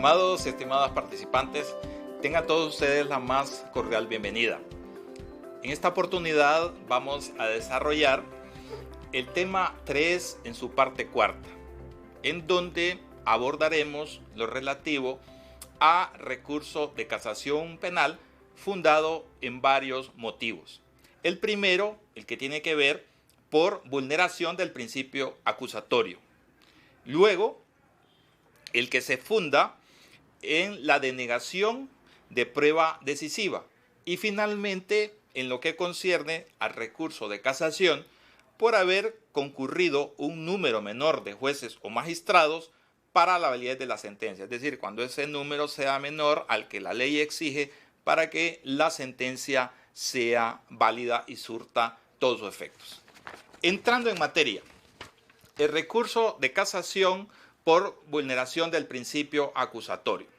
Estimados y estimadas participantes, tengan todos ustedes la más cordial bienvenida. En esta oportunidad vamos a desarrollar el tema 3 en su parte cuarta, en donde abordaremos lo relativo a recurso de casación penal fundado en varios motivos. El primero, el que tiene que ver por vulneración del principio acusatorio. Luego, el que se funda en la denegación de prueba decisiva. Y finalmente, en lo que concierne al recurso de casación por haber concurrido un número menor de jueces o magistrados para la validez de la sentencia. Es decir, cuando ese número sea menor al que la ley exige para que la sentencia sea válida y surta todos sus efectos. Entrando en materia, el recurso de casación por vulneración del principio acusatorio.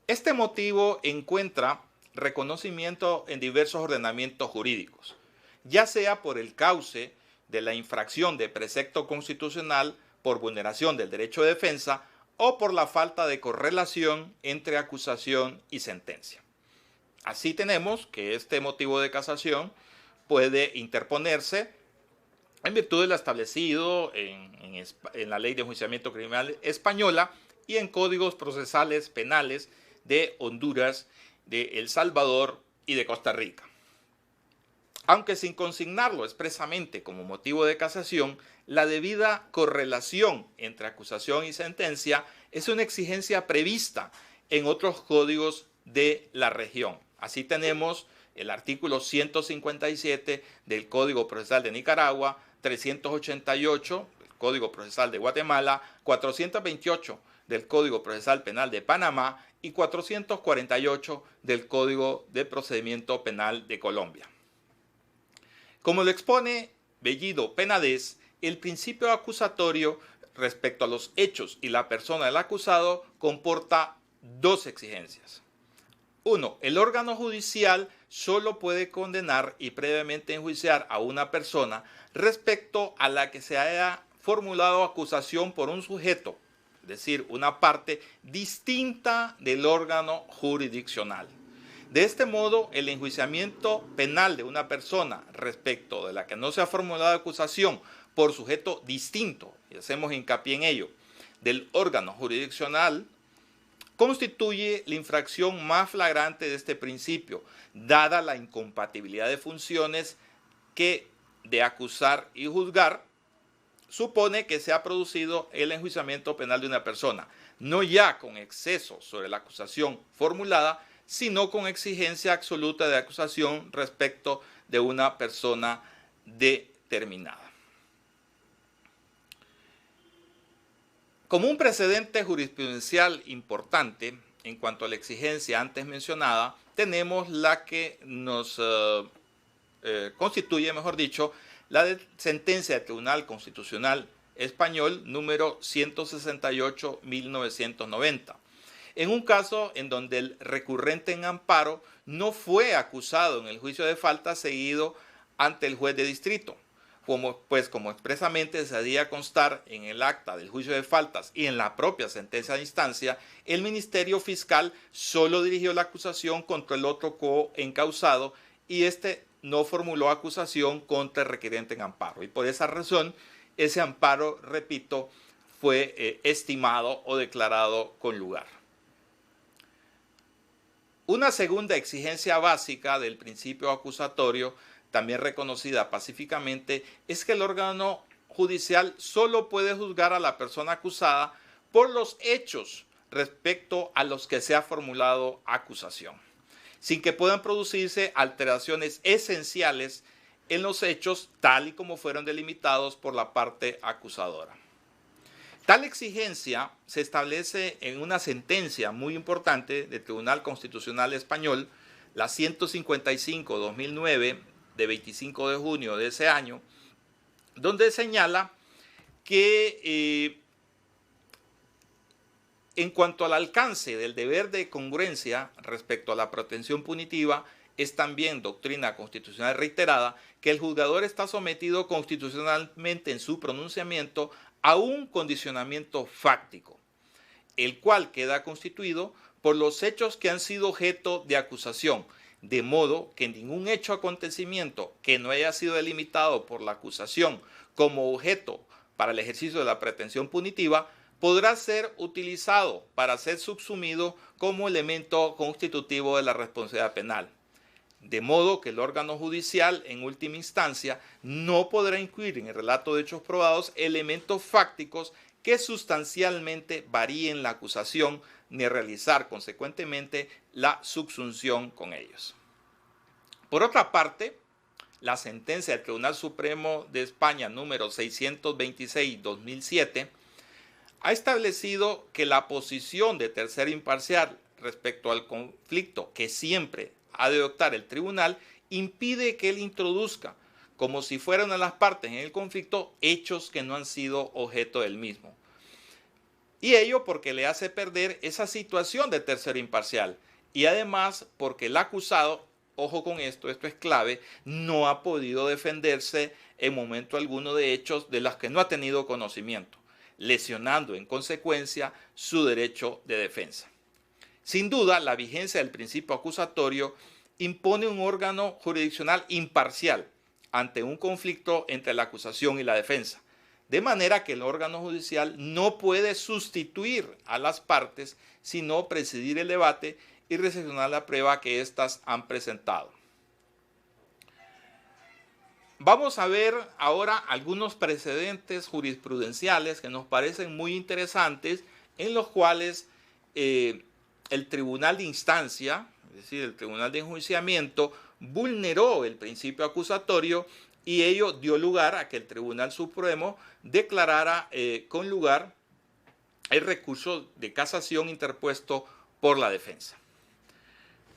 Este motivo encuentra reconocimiento en diversos ordenamientos jurídicos, ya sea por el cauce de la infracción de precepto constitucional por vulneración del derecho de defensa o por la falta de correlación entre acusación y sentencia. Así tenemos que este motivo de casación puede interponerse en virtud de lo establecido en la Ley de Enjuiciamiento Criminal española y en códigos procesales penales de Honduras, de El Salvador y de Costa Rica. Aunque sin consignarlo expresamente como motivo de casación, la debida correlación entre acusación y sentencia es una exigencia prevista en otros códigos de la región. Así tenemos el artículo 157 del Código Procesal de Nicaragua, 388 del Código Procesal de Guatemala, 428 del Código Procesal Penal de Panamá y 448 del Código de Procedimiento Penal de Colombia. Como lo expone Bellido Penades, el principio acusatorio respecto a los hechos y la persona del acusado comporta dos exigencias. 1. El órgano judicial solo puede condenar y previamente enjuiciar a una persona respecto a la que se haya formulado acusación por un sujeto, es decir, una parte distinta del órgano jurisdiccional. De este modo, el enjuiciamiento penal de una persona respecto de la que no se ha formulado acusación por sujeto distinto, y hacemos hincapié en ello, del órgano jurisdiccional, constituye la infracción más flagrante de este principio, dada la incompatibilidad de funciones que de acusar y juzgar supone que se ha producido el enjuiciamiento penal de una persona, no ya con exceso sobre la acusación formulada, sino con exigencia absoluta de acusación respecto de una persona determinada. Como un precedente jurisprudencial importante en cuanto a la exigencia antes mencionada, tenemos la que nos constituye, mejor dicho, la sentencia del Tribunal Constitucional Español número 168/1990. En un caso en donde el recurrente en amparo no fue acusado en el juicio de falta seguido ante el juez de distrito, como expresamente se hacía constar en el acta del juicio de faltas y en la propia sentencia de instancia, el Ministerio Fiscal solo dirigió la acusación contra el otro coencausado y este no formuló acusación contra el requerente en amparo. Y por esa razón, ese amparo, repito, fue estimado o declarado con lugar. Una segunda exigencia básica del principio acusatorio, también reconocida pacíficamente, es que el órgano judicial solo puede juzgar a la persona acusada por los hechos respecto a los que se ha formulado acusación, sin que puedan producirse alteraciones esenciales en los hechos tal y como fueron delimitados por la parte acusadora. Tal exigencia se establece en una sentencia muy importante del Tribunal Constitucional Español, la 155/2009, de 25 de junio de ese año, donde señala que en cuanto al alcance del deber de congruencia respecto a la protección punitiva, es también doctrina constitucional reiterada que el juzgador está sometido constitucionalmente en su pronunciamiento a un condicionamiento fáctico. el cual queda constituido por los hechos que han sido objeto de acusación, de modo que ningún hecho o acontecimiento que no haya sido delimitado por la acusación como objeto para el ejercicio de la pretensión punitiva podrá ser utilizado para ser subsumido como elemento constitutivo de la responsabilidad penal. De modo que el órgano judicial, en última instancia, no podrá incluir en el relato de hechos probados elementos fácticos que sustancialmente varíen la acusación ni realizar, consecuentemente, la subsunción con ellos. Por otra parte, la sentencia del Tribunal Supremo de España número 626/2007 ha establecido que la posición de tercero imparcial respecto al conflicto que siempre ha de adoptar el tribunal impide que él introduzca, como si fueran a las partes en el conflicto, hechos que no han sido objeto del mismo. Y ello porque le hace perder esa situación de tercero imparcial y además porque el acusado, ojo con esto es clave, no ha podido defenderse en momento alguno de hechos de los que no ha tenido conocimiento, lesionando en consecuencia su derecho de defensa. Sin duda, la vigencia del principio acusatorio impone un órgano jurisdiccional imparcial ante un conflicto entre la acusación y la defensa, de manera que el órgano judicial no puede sustituir a las partes, sino presidir el debate y recepcionar la prueba que éstas han presentado. Vamos a ver ahora algunos precedentes jurisprudenciales que nos parecen muy interesantes, en los cuales el tribunal de instancia, es decir, el tribunal de enjuiciamiento, vulneró el principio acusatorio y ello dio lugar a que el Tribunal Supremo declarara con lugar el recurso de casación interpuesto por la defensa.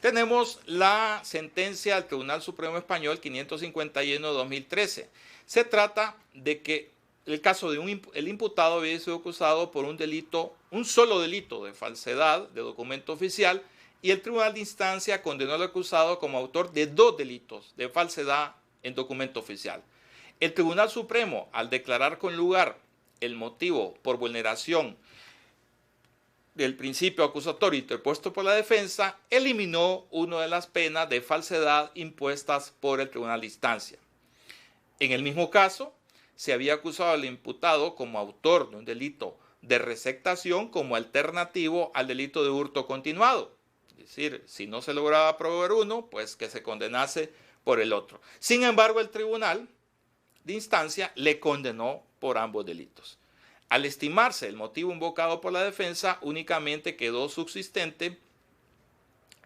Tenemos la sentencia del Tribunal Supremo Español 551/2013. Se trata de que el caso de el imputado había sido acusado por un solo delito de falsedad de documento oficial, y el tribunal de instancia condenó al acusado como autor de 2 delitos de falsedad en documento oficial. El Tribunal Supremo, al declarar con lugar el motivo por vulneración del principio acusatorio interpuesto por la defensa, eliminó una de las penas de falsedad impuestas por el tribunal de instancia. En el mismo caso, se había acusado al imputado como autor de un delito de receptación como alternativo al delito de hurto continuado. Es decir, si no se lograba probar uno, pues que se condenase por el otro. Sin embargo, el tribunal de instancia le condenó por ambos delitos. Al estimarse el motivo invocado por la defensa, únicamente quedó subsistente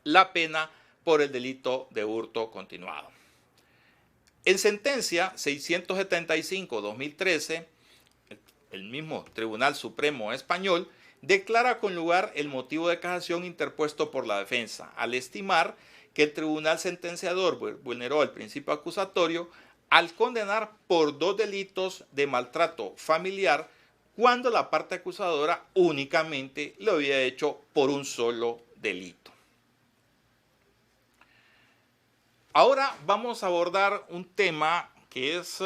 la pena por el delito de hurto continuado. En sentencia 675/2013, el mismo Tribunal Supremo Español declara con lugar el motivo de casación interpuesto por la defensa, al estimar que el tribunal sentenciador vulneró el principio acusatorio al condenar por 2 delitos de maltrato familiar cuando la parte acusadora únicamente lo había hecho por un solo delito. Ahora vamos a abordar un tema que es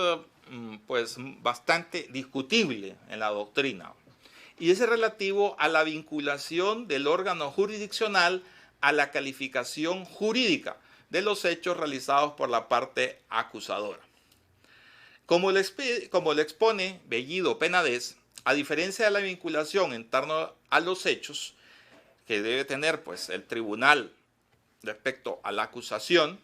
pues bastante discutible en la doctrina, y es relativo a la vinculación del órgano jurisdiccional a la calificación jurídica de los hechos realizados por la parte acusadora. Como le expone Bellido Penades, a diferencia de la vinculación en torno a los hechos que debe tener pues, el tribunal respecto a la acusación,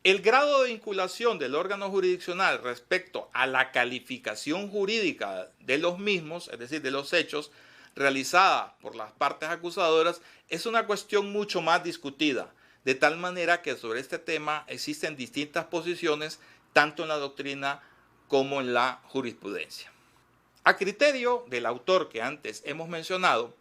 el grado de vinculación del órgano jurisdiccional respecto a la calificación jurídica de los mismos, es decir, de los hechos realizada por las partes acusadoras, es una cuestión mucho más discutida, de tal manera que sobre este tema existen distintas posiciones, tanto en la doctrina como en la jurisprudencia. A criterio del autor que antes hemos mencionado,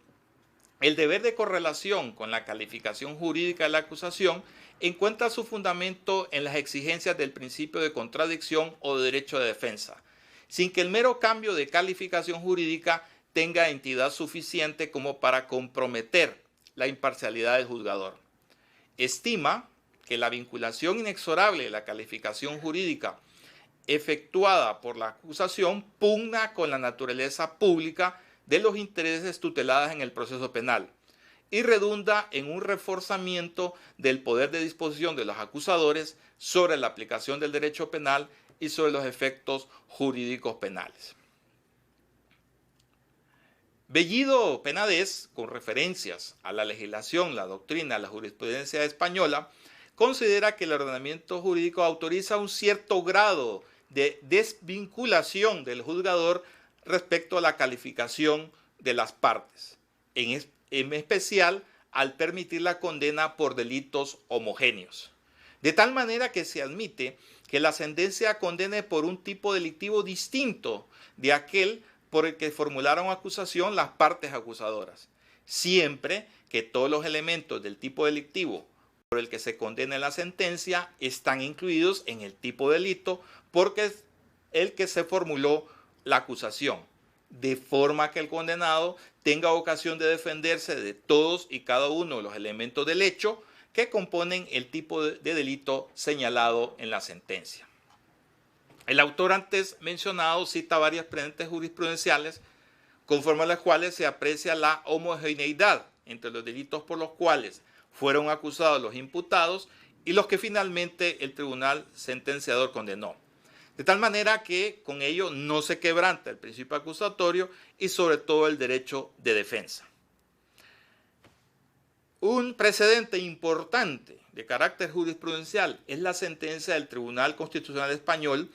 el deber de correlación con la calificación jurídica de la acusación encuentra su fundamento en las exigencias del principio de contradicción o de derecho de defensa, sin que el mero cambio de calificación jurídica tenga entidad suficiente como para comprometer la imparcialidad del juzgador. Estima que la vinculación inexorable de la calificación jurídica efectuada por la acusación pugna con la naturaleza pública de los intereses tutelados en el proceso penal y redunda en un reforzamiento del poder de disposición de los acusadores sobre la aplicación del derecho penal y sobre los efectos jurídicos penales. Bellido Penades, con referencias a la legislación, la doctrina, la jurisprudencia española, considera que el ordenamiento jurídico autoriza un cierto grado de desvinculación del juzgador respecto a la calificación de las partes, en especial al permitir la condena por delitos homogéneos. De tal manera que se admite que la sentencia condene por un tipo delictivo distinto de aquel por el que formularon acusación las partes acusadoras, siempre que todos los elementos del tipo delictivo por el que se condena la sentencia están incluidos en el tipo de delito porque es el que se formuló la acusación, de forma que el condenado tenga ocasión de defenderse de todos y cada uno de los elementos del hecho que componen el tipo de delito señalado en la sentencia. El autor antes mencionado cita varias precedentes jurisprudenciales conforme a las cuales se aprecia la homogeneidad entre los delitos por los cuales fueron acusados los imputados y los que finalmente el tribunal sentenciador condenó. De tal manera que con ello no se quebranta el principio acusatorio y sobre todo el derecho de defensa. Un precedente importante de carácter jurisprudencial es la sentencia del Tribunal Constitucional Español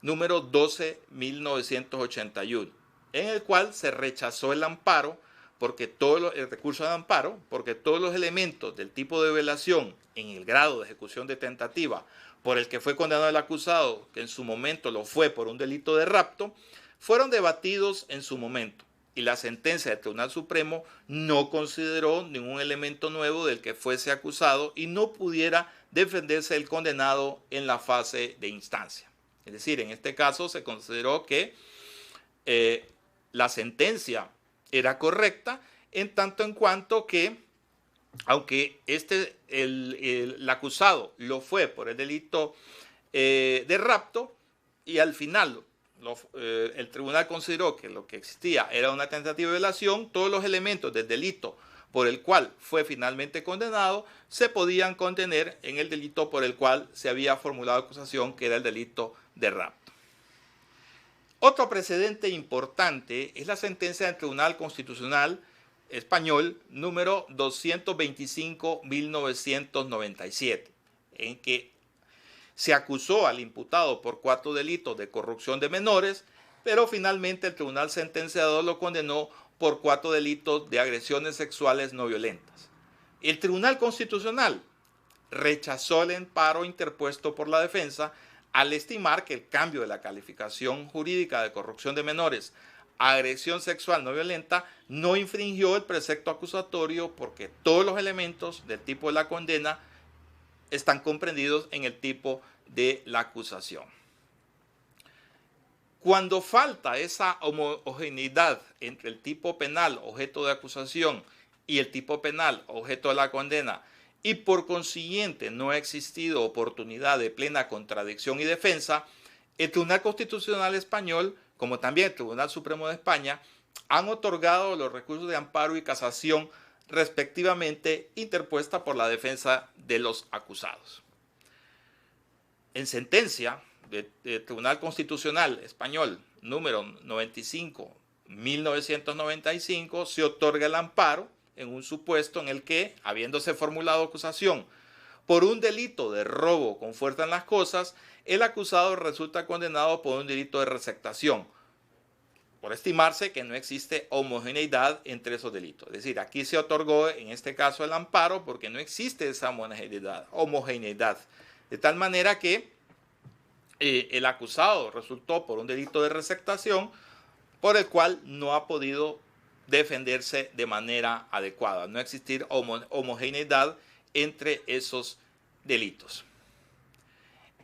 número 12-1981, en el cual se rechazó el amparo el recurso de amparo porque todos los elementos del tipo de violación en el grado de ejecución de tentativa por el que fue condenado el acusado, que en su momento lo fue por un delito de rapto, fueron debatidos en su momento y la sentencia del Tribunal Supremo no consideró ningún elemento nuevo del que fuese acusado y no pudiera defenderse el condenado en la fase de instancia. Es decir, en este caso se consideró que la sentencia era correcta en tanto en cuanto que, aunque el acusado lo fue por el delito de rapto y al final el tribunal consideró que lo que existía era una tentativa de violación, todos los elementos del delito por el cual fue finalmente condenado se podían contener en el delito por el cual se había formulado acusación, que era el delito de rapto. Otro precedente importante es la sentencia del Tribunal Constitucional Español número 225-1997, en que se acusó al imputado por 4 delitos de corrupción de menores, pero finalmente el tribunal sentenciador lo condenó por 4 delitos de agresiones sexuales no violentas. El Tribunal Constitucional rechazó el amparo interpuesto por la defensa al estimar que el cambio de la calificación jurídica de corrupción de menores a agresión sexual no violenta no infringió el precepto acusatorio porque todos los elementos del tipo de la condena están comprendidos en el tipo de la acusación. Cuando falta esa homogeneidad entre el tipo penal objeto de acusación y el tipo penal objeto de la condena, y por consiguiente no ha existido oportunidad de plena contradicción y defensa, el Tribunal Constitucional Español, como también el Tribunal Supremo de España, han otorgado los recursos de amparo y casación respectivamente interpuesta por la defensa de los acusados. En sentencia del Tribunal Constitucional Español número 95-1995 se otorga el amparo en un supuesto en el que, habiéndose formulado acusación por un delito de robo con fuerza en las cosas, el acusado resulta condenado por un delito de receptación, por estimarse que no existe homogeneidad entre esos delitos. Es decir, aquí se otorgó en este caso el amparo porque no existe esa homogeneidad. De tal manera que el acusado resultó por un delito de receptación por el cual no ha podido defenderse de manera adecuada. No existir homogeneidad entre esos delitos.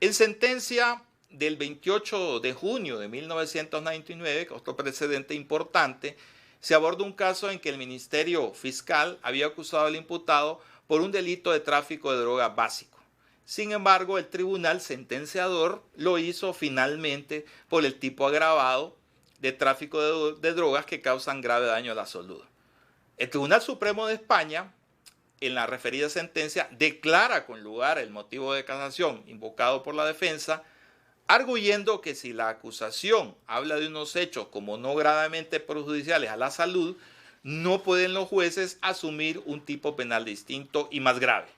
En sentencia del 28 de junio de 1999, otro precedente importante, se aborda un caso en que el Ministerio Fiscal había acusado al imputado por un delito de tráfico de droga básico. Sin embargo, el tribunal sentenciador lo hizo finalmente por el tipo agravado de tráfico de drogas que causan grave daño a la salud. El Tribunal Supremo de España, en la referida sentencia, declara con lugar el motivo de casación invocado por la defensa, arguyendo que si la acusación habla de unos hechos como no gravemente perjudiciales a la salud, no pueden los jueces asumir un tipo penal distinto y más grave,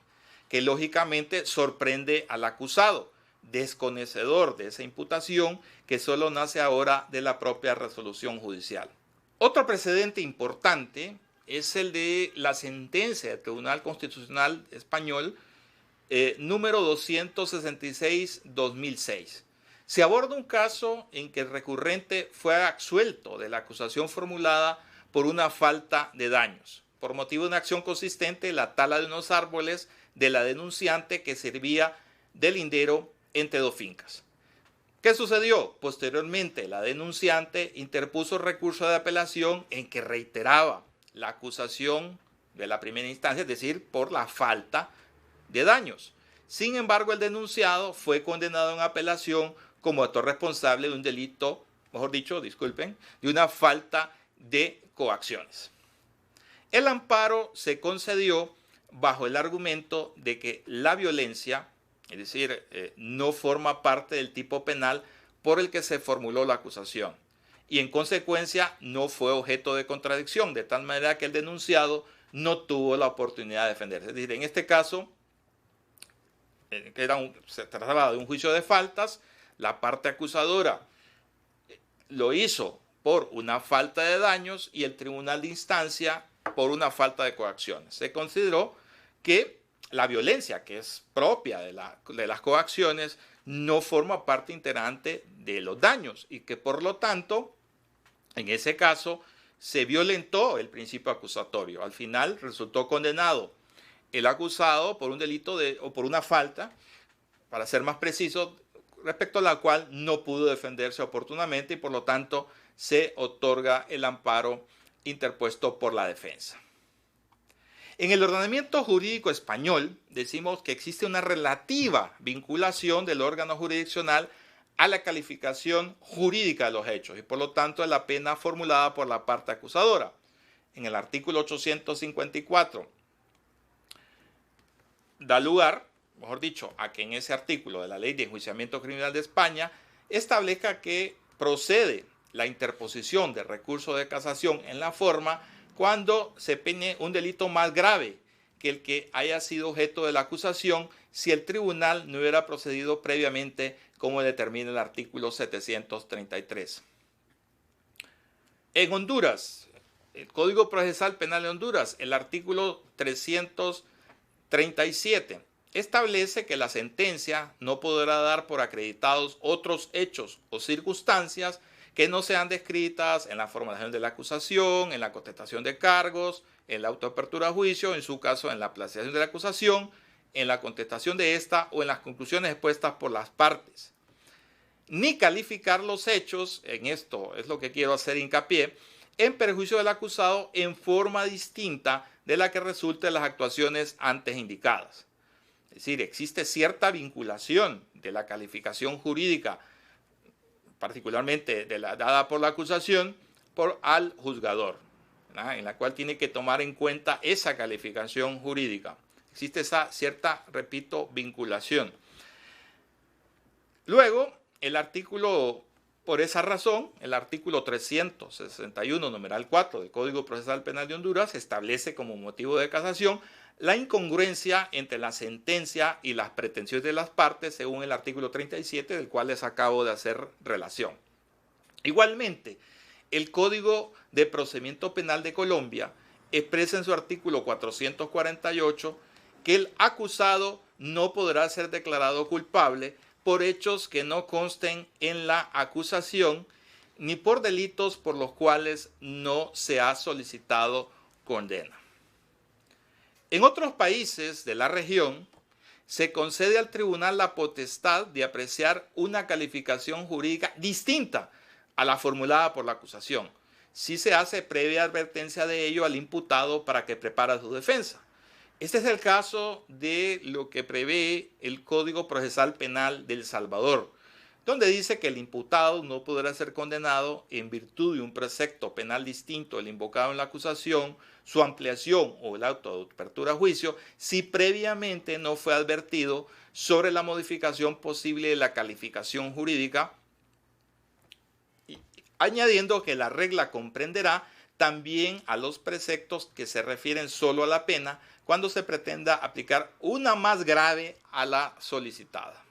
que lógicamente sorprende al acusado, desconocedor de esa imputación que solo nace ahora de la propia resolución judicial. Otro precedente importante es el de la sentencia del Tribunal Constitucional Español número 266/2006. Se aborda un caso en que el recurrente fue absuelto de la acusación formulada por una falta de daños, por motivo de una acción consistente en la tala de unos árboles de la denunciante que servía de lindero entre dos fincas. ¿Qué sucedió? Posteriormente, la denunciante interpuso recurso de apelación en que reiteraba la acusación de la primera instancia, es decir, por la falta de daños. Sin embargo, el denunciado fue condenado en apelación como autor responsable de un delito, mejor dicho, disculpen, de una falta de coacciones. El amparo se concedió bajo el argumento de que la violencia, es decir, no forma parte del tipo penal por el que se formuló la acusación y en consecuencia no fue objeto de contradicción, de tal manera que el denunciado no tuvo la oportunidad de defenderse. Es decir, en este caso, se trataba de un juicio de faltas, la parte acusadora lo hizo por una falta de daños y el tribunal de instancia por una falta de coacciones. Se consideró que la violencia, que es propia de las coacciones, no forma parte integrante de los daños y que por lo tanto, en ese caso, se violentó el principio acusatorio. Al final resultó condenado el acusado por un delito o por una falta, para ser más preciso, respecto a la cual no pudo defenderse oportunamente y por lo tanto se otorga el amparo interpuesto por la defensa. En el ordenamiento jurídico español decimos que existe una relativa vinculación del órgano jurisdiccional a la calificación jurídica de los hechos y por lo tanto a la pena formulada por la parte acusadora. En el artículo 854 da lugar, mejor dicho, a que en ese artículo de la Ley de Enjuiciamiento Criminal de España establezca que procede la interposición de recurso de casación en la forma cuando se peñe un delito más grave que el que haya sido objeto de la acusación si el tribunal no hubiera procedido previamente como determina el artículo 733. En Honduras, el Código Procesal Penal de Honduras, el artículo 337, establece que la sentencia no podrá dar por acreditados otros hechos o circunstancias que no sean descritas en la formulación de la acusación, en la contestación de cargos, en la autoapertura a juicio, en su caso en la apreciación de la acusación, en la contestación de esta o en las conclusiones expuestas por las partes. Ni calificar los hechos, en esto es lo que quiero hacer hincapié, en perjuicio del acusado en forma distinta de la que resulte de las actuaciones antes indicadas. Es decir, existe cierta vinculación de la calificación jurídica, particularmente dada por la acusación, al juzgador, ¿verdad?, en la cual tiene que tomar en cuenta esa calificación jurídica. Existe esa cierta, repito, vinculación. Luego, por esa razón, el artículo 361, numeral 4 del Código Procesal Penal de Honduras establece como motivo de casación la incongruencia entre la sentencia y las pretensiones de las partes según el artículo 37 del cual les acabo de hacer relación. Igualmente, el Código de Procedimiento Penal de Colombia expresa en su artículo 448 que el acusado no podrá ser declarado culpable por hechos que no consten en la acusación ni por delitos por los cuales no se ha solicitado condena. En otros países de la región, se concede al tribunal la potestad de apreciar una calificación jurídica distinta a la formulada por la acusación, si se hace previa advertencia de ello al imputado para que prepare su defensa. Este es el caso de lo que prevé el Código Procesal Penal de El Salvador, donde dice que el imputado no podrá ser condenado en virtud de un precepto penal distinto del invocado en la acusación, su ampliación o el auto de apertura a juicio, si previamente no fue advertido sobre la modificación posible de la calificación jurídica, añadiendo que la regla comprenderá también a los preceptos que se refieren solo a la pena cuando se pretenda aplicar una más grave a la solicitada.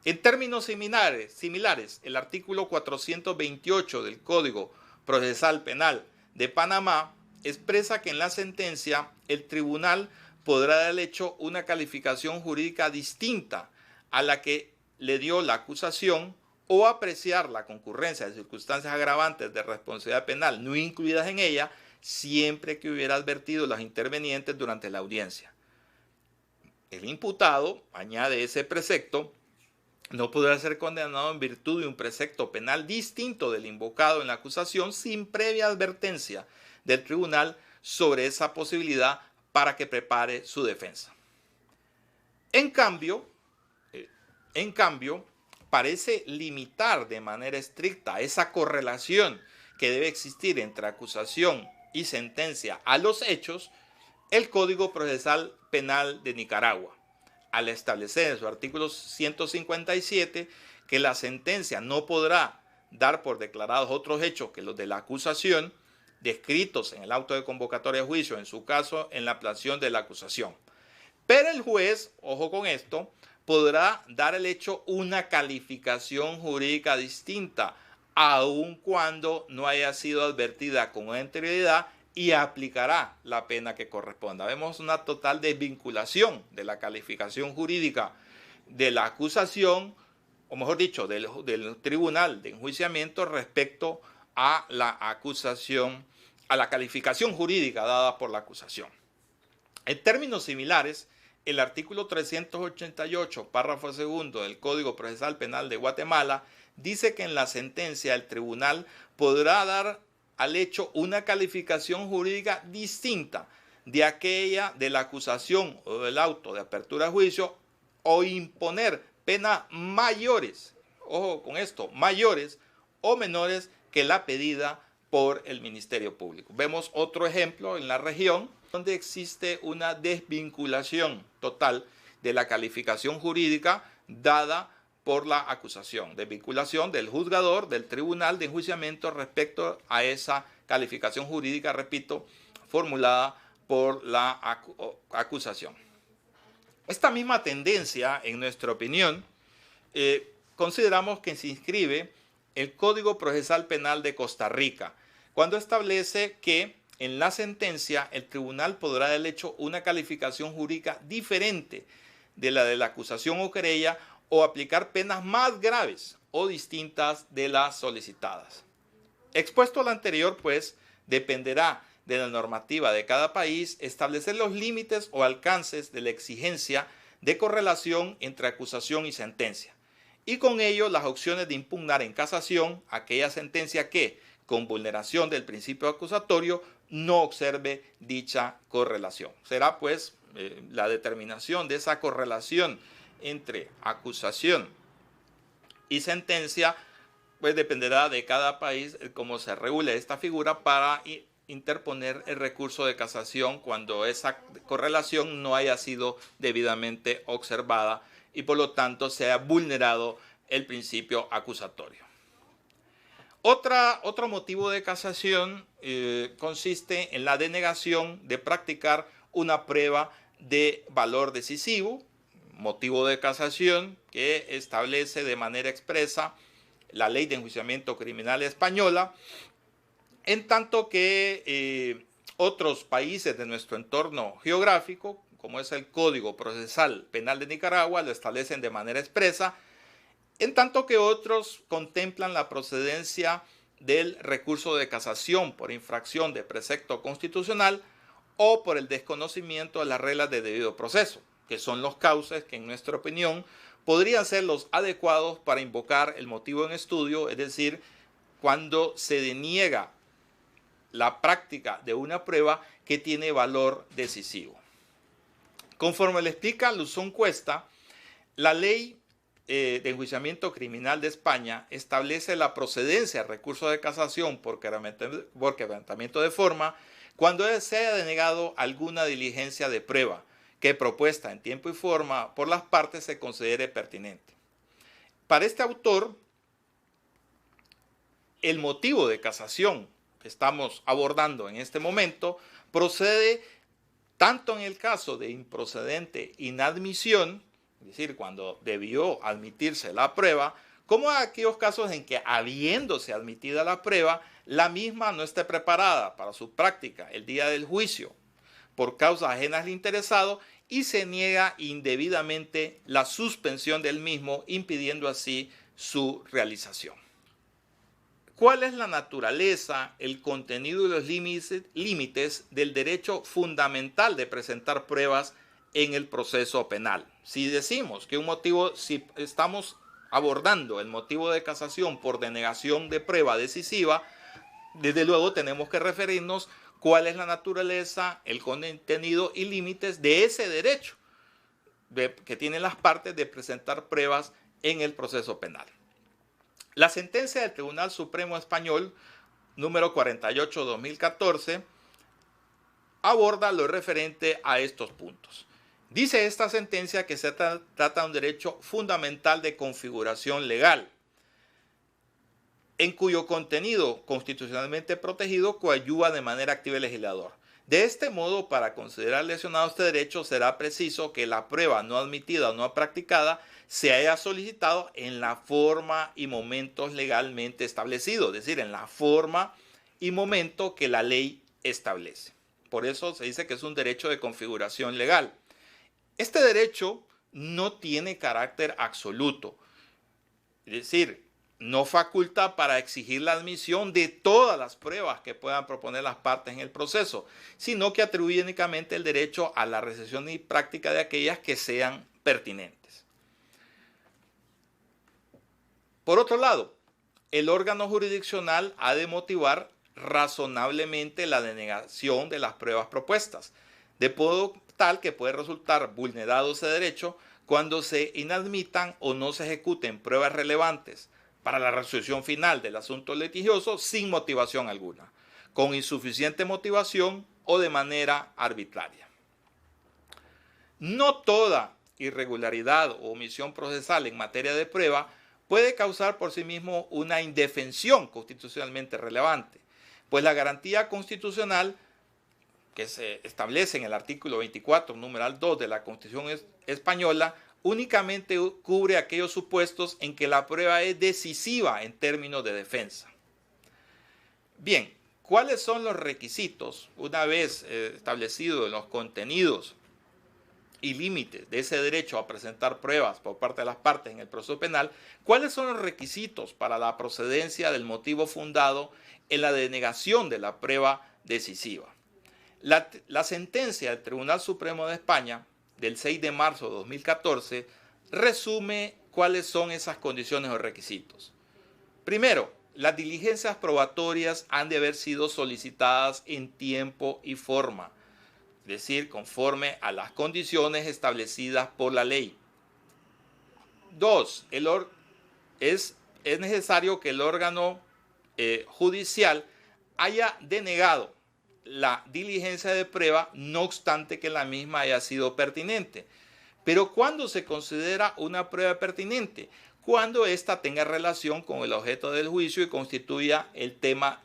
En términos similares, el artículo 428 del Código Procesal Penal de Panamá expresa que en la sentencia el tribunal podrá dar al hecho una calificación jurídica distinta a la que le dio la acusación o apreciar la concurrencia de circunstancias agravantes de responsabilidad penal no incluidas en ella, siempre que hubiera advertido las intervenientes durante la audiencia. El imputado, añade ese precepto, no podrá ser condenado en virtud de un precepto penal distinto del invocado en la acusación sin previa advertencia del tribunal sobre esa posibilidad para que prepare su defensa. En cambio, parece limitar de manera estricta esa correlación que debe existir entre acusación y sentencia a los hechos el Código Procesal Penal de Nicaragua, al establecer en su artículo 157 que la sentencia no podrá dar por declarados otros hechos que los de la acusación descritos en el auto de convocatoria de juicio, en su caso en la ampliación de la acusación. Pero el juez, ojo con esto, podrá dar al hecho una calificación jurídica distinta, aun cuando no haya sido advertida con anterioridad y aplicará la pena que corresponda. Vemos una total desvinculación de la calificación jurídica de la acusación, o mejor dicho, del tribunal de enjuiciamiento respecto a la acusación, a la calificación jurídica dada por la acusación. En términos similares, el artículo 388, párrafo segundo del Código Procesal Penal de Guatemala dice que en la sentencia el tribunal podrá dar al hecho una calificación jurídica distinta de aquella de la acusación o del auto de apertura a juicio o imponer penas mayores, ojo con esto, mayores o menores que la pedida por el Ministerio Público. Vemos otro ejemplo en la región donde existe una desvinculación total de la calificación jurídica dada por la acusación, desvinculación del juzgador, del tribunal de enjuiciamiento respecto a esa calificación jurídica, repito, formulada por la acusación. Esta misma tendencia, en nuestra opinión, consideramos que se inscribe el Código Procesal Penal de Costa Rica, cuando establece que en la sentencia el tribunal podrá dar hecho una calificación jurídica diferente de la acusación o querella o aplicar penas más graves o distintas de las solicitadas. Expuesto a lo anterior, pues, dependerá de la normativa de cada país establecer los límites o alcances de la exigencia de correlación entre acusación y sentencia, y con ello las opciones de impugnar en casación aquella sentencia que, con vulneración del principio acusatorio, no observe dicha correlación. Será, pues, la determinación de esa correlación entre acusación y sentencia, pues dependerá de cada país cómo se regule esta figura para interponer el recurso de casación cuando esa correlación no haya sido debidamente observada y por lo tanto se haya vulnerado el principio acusatorio. Otro motivo de casación consiste en la denegación de practicar una prueba de valor decisivo, motivo de casación que establece de manera expresa la Ley de Enjuiciamiento Criminal española, en tanto que otros países de nuestro entorno geográfico, como es el Código Procesal Penal de Nicaragua, lo establecen de manera expresa, en tanto que otros contemplan la procedencia del recurso de casación por infracción de precepto constitucional o por el desconocimiento de las reglas de debido proceso, que son los cauces que en nuestra opinión podrían ser los adecuados para invocar el motivo en estudio, es decir, cuando se deniega la práctica de una prueba que tiene valor decisivo. Conforme le explica Luzón Cuesta, la ley de Enjuiciamiento Criminal de España establece la procedencia del recurso de casación por quebrantamiento de forma cuando se haya denegado alguna diligencia de prueba que propuesta en tiempo y forma por las partes se considere pertinente. Para este autor, el motivo de casación que estamos abordando en este momento procede tanto en el caso de improcedente inadmisión, es decir, cuando debió admitirse la prueba, como en aquellos casos en que, habiéndose admitida la prueba, la misma no esté preparada para su práctica el día del juicio por causas ajenas al interesado y se niega indebidamente la suspensión del mismo, impidiendo así su realización. ¿Cuál es la naturaleza, el contenido y los límites del derecho fundamental de presentar pruebas en el proceso penal? Si decimos que si estamos abordando el motivo de casación por denegación de prueba decisiva, desde luego tenemos que referirnos cuál es la naturaleza, el contenido y límites de ese derecho que tienen las partes de presentar pruebas en el proceso penal. La sentencia del Tribunal Supremo Español número 48/2014 aborda lo referente a estos puntos. Dice esta sentencia que se trata de un derecho fundamental de configuración legal, en cuyo contenido constitucionalmente protegido coadyuva de manera activa el legislador. De este modo, para considerar lesionado este derecho, será preciso que la prueba no admitida o no practicada se haya solicitado en la forma y momentos legalmente establecidos, es decir, en la forma y momento que la ley establece. Por eso se dice que es un derecho de configuración legal. Este derecho no tiene carácter absoluto, es decir, no faculta para exigir la admisión de todas las pruebas que puedan proponer las partes en el proceso, sino que atribuye únicamente el derecho a la recepción y práctica de aquellas que sean pertinentes. Por otro lado, el órgano jurisdiccional ha de motivar razonablemente la denegación de las pruebas propuestas, de modo tal que puede resultar vulnerado ese derecho cuando se inadmitan o no se ejecuten pruebas relevantes para la resolución final del asunto litigioso sin motivación alguna, con insuficiente motivación o de manera arbitraria. No toda irregularidad o omisión procesal en materia de prueba puede causar por sí mismo una indefensión constitucionalmente relevante, pues la garantía constitucional que se establece en el artículo 24, numeral 2 de la Constitución española, únicamente cubre aquellos supuestos en que la prueba es decisiva en términos de defensa. Bien, ¿cuáles son los requisitos, una vez establecidos los contenidos y límites de ese derecho a presentar pruebas por parte de las partes en el proceso penal? ¿Cuáles son los requisitos para la procedencia del motivo fundado en la denegación de la prueba decisiva? La sentencia del Tribunal Supremo de España del 6 de marzo de 2014 resume cuáles son esas condiciones o requisitos. Primero, las diligencias probatorias han de haber sido solicitadas en tiempo y forma, es decir, conforme a las condiciones establecidas por la ley. Dos, es necesario que el órgano judicial haya denegado la diligencia de prueba, no obstante que la misma haya sido pertinente. Pero ¿cuándo se considera una prueba pertinente? Cuando ésta tenga relación con el objeto del juicio y constituya el tema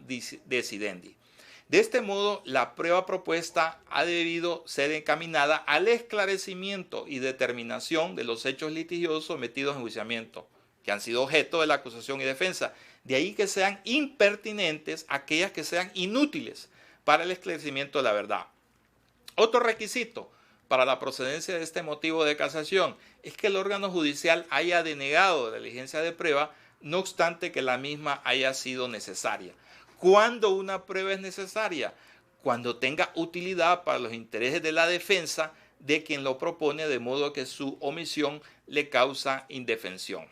decidendi. De este modo, la prueba propuesta ha debido ser encaminada al esclarecimiento y determinación de los hechos litigiosos sometidos a enjuiciamiento, que han sido objeto de la acusación y defensa. De ahí que sean impertinentes aquellas que sean inútiles para el esclarecimiento de la verdad. Otro requisito para la procedencia de este motivo de casación es que el órgano judicial haya denegado la diligencia de prueba, no obstante que la misma haya sido necesaria. ¿Cuándo una prueba es necesaria? Cuando tenga utilidad para los intereses de la defensa de quien lo propone, de modo que su omisión le causa indefensión.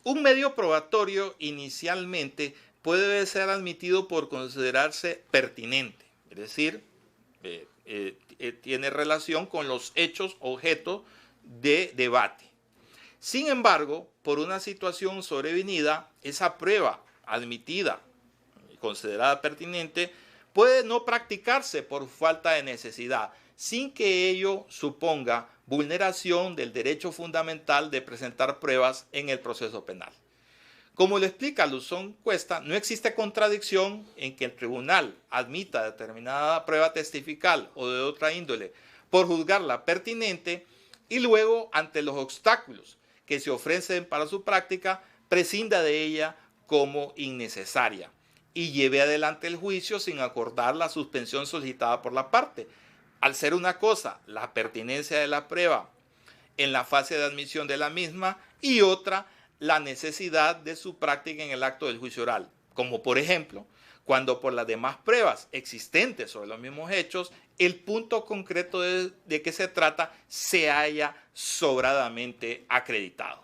Un medio probatorio inicialmente puede ser admitido por considerarse pertinente, es decir, tiene relación con los hechos objeto de debate. Sin embargo, por una situación sobrevenida, esa prueba admitida y considerada pertinente puede no practicarse por falta de necesidad, sin que ello suponga vulneración del derecho fundamental de presentar pruebas en el proceso penal. Como lo explica Luzón Cuesta, no existe contradicción en que el tribunal admita determinada prueba testifical o de otra índole por juzgarla pertinente y luego, ante los obstáculos que se ofrecen para su práctica, prescinda de ella como innecesaria y lleve adelante el juicio sin acordar la suspensión solicitada por la parte. Al ser una cosa la pertinencia de la prueba en la fase de admisión de la misma y otra la necesidad de su práctica en el acto del juicio oral, como por ejemplo, cuando por las demás pruebas existentes sobre los mismos hechos, el punto concreto de que se trata se haya sobradamente acreditado.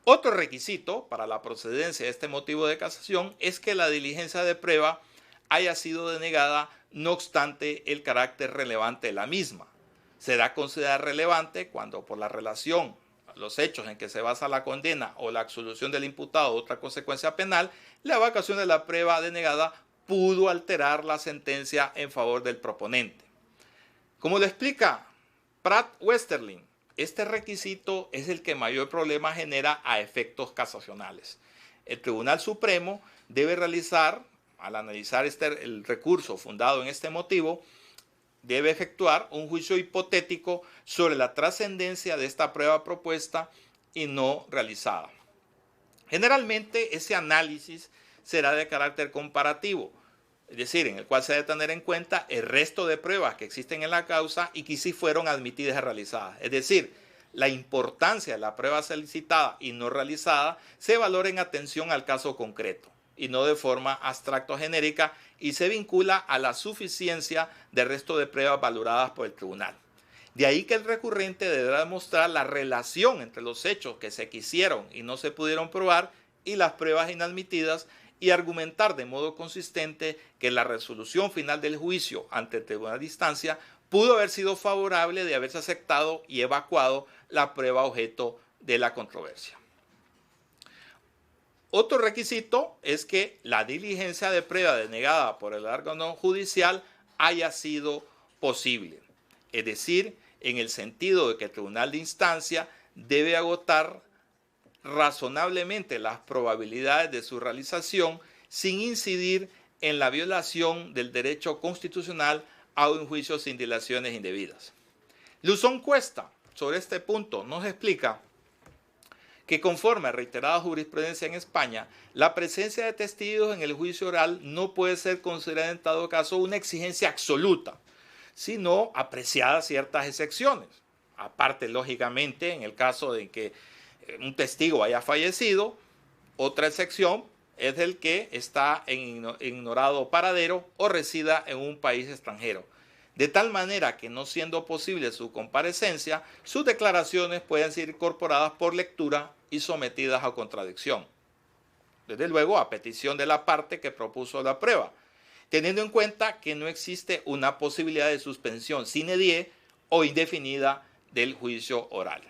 Otro requisito para la procedencia de este motivo de casación es que la diligencia de prueba haya sido denegada no obstante el carácter relevante de la misma. Será considerada relevante cuando por la relación, los hechos en que se basa la condena o la absolución del imputado o otra consecuencia penal, la vacación de la prueba denegada pudo alterar la sentencia en favor del proponente. Como lo explica Pratt Westerling, este requisito es el que mayor problema genera a efectos casacionales. El Tribunal Supremo debe realizar, al analizar el recurso fundado en este motivo, debe efectuar un juicio hipotético sobre la trascendencia de esta prueba propuesta y no realizada. Generalmente ese análisis será de carácter comparativo, es decir, en el cual se debe tener en cuenta el resto de pruebas que existen en la causa y que sí fueron admitidas y realizadas. Es decir, la importancia de la prueba solicitada y no realizada se valora en atención al caso concreto y no de forma abstracto genérica y se vincula a la suficiencia del resto de pruebas valoradas por el tribunal. De ahí que el recurrente deberá demostrar la relación entre los hechos que se quisieron y no se pudieron probar y las pruebas inadmitidas y argumentar de modo consistente que la resolución final del juicio ante el tribunal de instancia pudo haber sido favorable de haberse aceptado y evacuado la prueba objeto de la controversia. Otro requisito es que la diligencia de prueba denegada por el órgano judicial haya sido posible, es decir, en el sentido de que el tribunal de instancia debe agotar razonablemente las probabilidades de su realización sin incidir en la violación del derecho constitucional a un juicio sin dilaciones indebidas. Luzón Cuesta, sobre este punto, nos explica que conforme a reiterada jurisprudencia en España, la presencia de testigos en el juicio oral no puede ser considerada en todo caso una exigencia absoluta, sino apreciadas ciertas excepciones. Aparte, lógicamente, en el caso de que un testigo haya fallecido, otra excepción es el que está en ignorado paradero o resida en un país extranjero. De tal manera que no siendo posible su comparecencia, sus declaraciones pueden ser incorporadas por lectura y sometidas a contradicción. Desde luego, a petición de la parte que propuso la prueba, teniendo en cuenta que no existe una posibilidad de suspensión sine die o indefinida del juicio oral.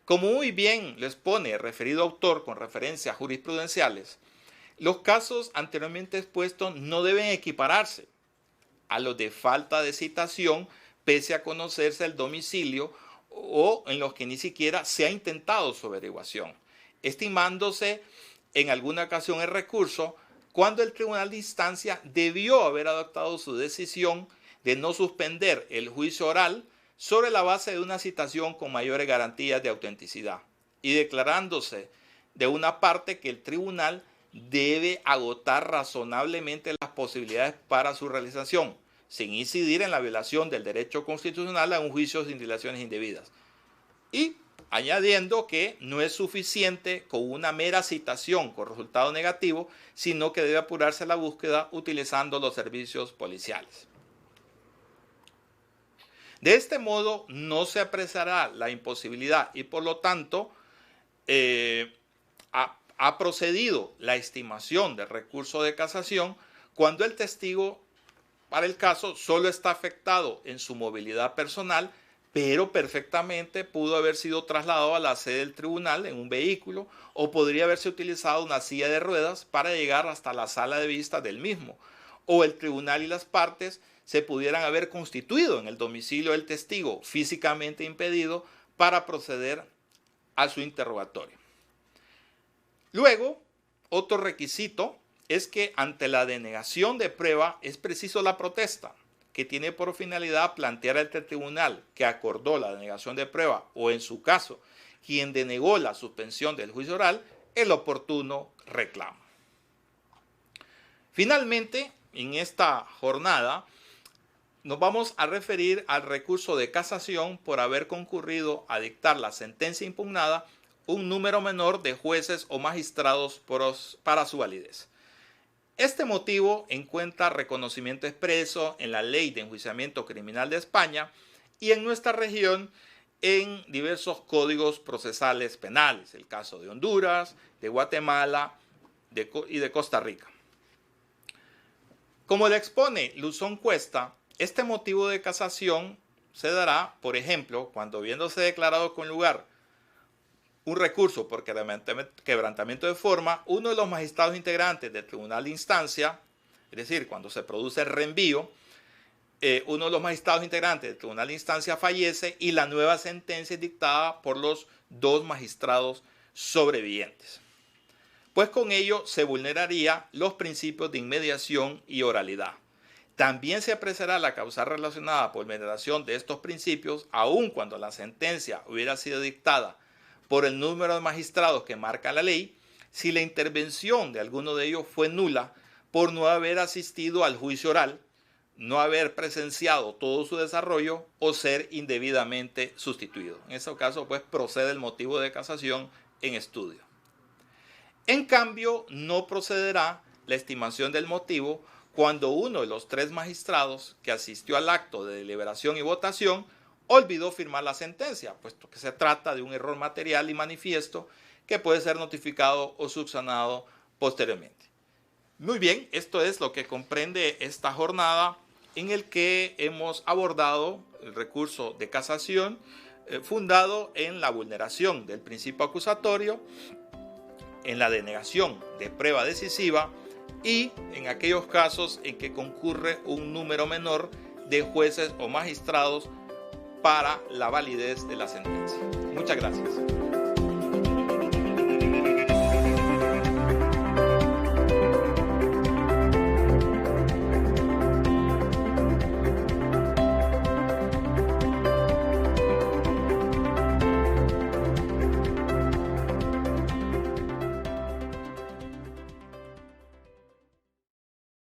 Como muy bien lo expone el referido autor con referencias jurisprudenciales, los casos anteriormente expuestos no deben equipararse a los de falta de citación pese a conocerse el domicilio o en los que ni siquiera se ha intentado su averiguación, estimándose en alguna ocasión el recurso cuando el tribunal de instancia debió haber adoptado su decisión de no suspender el juicio oral sobre la base de una citación con mayores garantías de autenticidad y declarándose de una parte que el tribunal debe agotar razonablemente las posibilidades para su realización, sin incidir en la violación del derecho constitucional a un juicio sin dilaciones indebidas. Y añadiendo que no es suficiente con una mera citación con resultado negativo, sino que debe apurarse la búsqueda utilizando los servicios policiales. De este modo no se apreciará la imposibilidad y por lo tanto ha procedido la estimación del recurso de casación cuando el testigo para el caso solo está afectado en su movilidad personal, pero perfectamente pudo haber sido trasladado a la sede del tribunal en un vehículo o podría haberse utilizado una silla de ruedas para llegar hasta la sala de vista del mismo, o el tribunal y las partes se pudieran haber constituido en el domicilio del testigo físicamente impedido para proceder a su interrogatorio. Luego, otro requisito es que ante la denegación de prueba es preciso la protesta, que tiene por finalidad plantear ante el tribunal que acordó la denegación de prueba o, en su caso, quien denegó la suspensión del juicio oral, el oportuno reclamo. Finalmente, en esta jornada, nos vamos a referir al recurso de casación por haber concurrido a dictar la sentencia impugnada un número menor de jueces o magistrados para su validez. Este motivo encuentra reconocimiento expreso en la Ley de Enjuiciamiento Criminal de España y en nuestra región en diversos códigos procesales penales, el caso de Honduras, de Guatemala y de Costa Rica. Como le expone Luzón Cuesta, este motivo de casación se dará, por ejemplo, cuando habiéndose declarado con lugar un recurso por quebrantamiento de forma, uno de los magistrados integrantes del tribunal de instancia, es decir, cuando se produce el reenvío, uno de los magistrados integrantes del tribunal de instancia fallece y la nueva sentencia es dictada por los dos magistrados sobrevivientes. Pues con ello se vulneraría los principios de inmediación y oralidad. También se apreciará la causal relacionada por vulneración de estos principios, aun cuando la sentencia hubiera sido dictada por el número de magistrados que marca la ley, si la intervención de alguno de ellos fue nula por no haber asistido al juicio oral, no haber presenciado todo su desarrollo o ser indebidamente sustituido. En ese caso, pues, procede el motivo de casación en estudio. En cambio, no procederá la estimación del motivo cuando uno de los tres magistrados que asistió al acto de deliberación y votación olvidó firmar la sentencia, puesto que se trata de un error material y manifiesto que puede ser notificado o subsanado posteriormente. Muy bien, esto es lo que comprende esta jornada en el que hemos abordado el recurso de casación fundado en la vulneración del principio acusatorio, en la denegación de prueba decisiva y en aquellos casos en que concurre un número menor de jueces o magistrados para la validez de la sentencia. Muchas gracias.